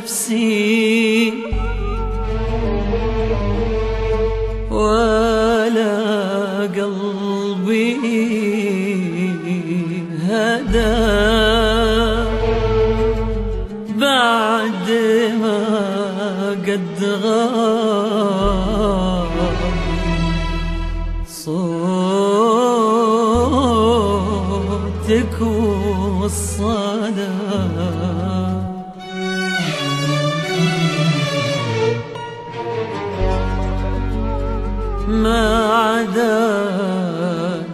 نفسي ولا قلبي هدى بعد ما قد غاب صوتك والصدى. ما عدا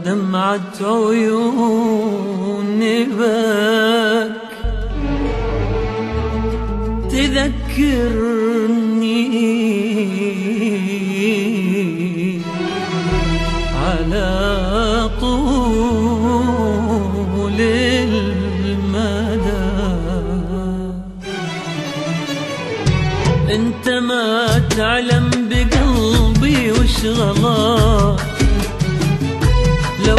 دمعة عيوني بك تذكرني على طول المدى. انت ما تعلم بقلبي وش غلط لو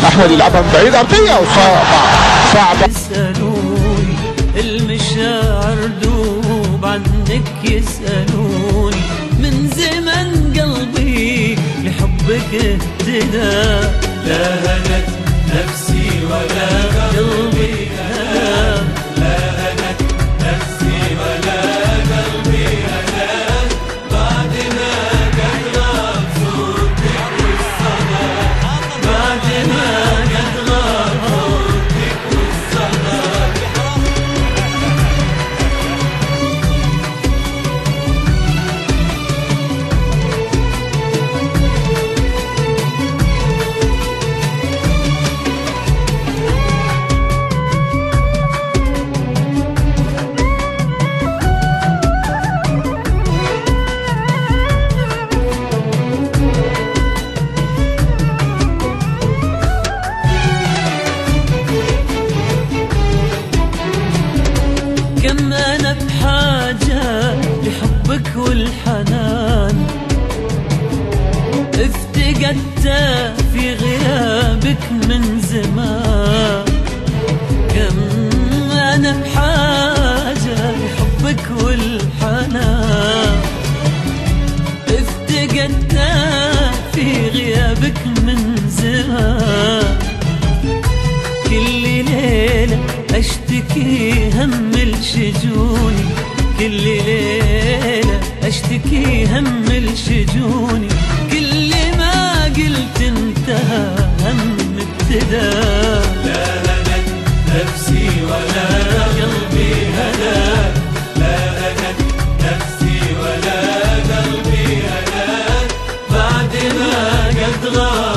احمد يلعبها من بعيد ارضيه وصعبه. يسألوني المشاعر دوب عنك يسألوني من زمن قلبي لحبك اهتدى. لا هنت نفسي ولا قلبي هدى. لا هنت نفسي ولا قلبي هدى بعد ما قد غاب صوتك والصدى. بعد ما قد غاب صوتك والصدى. كم أنا بحاجة لحبك والحنان افتقدت في غيابك من زمان. كم أنا بحاجة لحبك والحنان افتقدت في غيابك من زمان. كل ليلة أشتكي هم الشجوني. كل ليلة أشتكي هم الشجوني. كل ما قلت انتهى هم ابتدى. لا هنت نفسي ولا قلبي هدى. لا هنت نفسي ولا قلبي هدى بعد ما قد غاب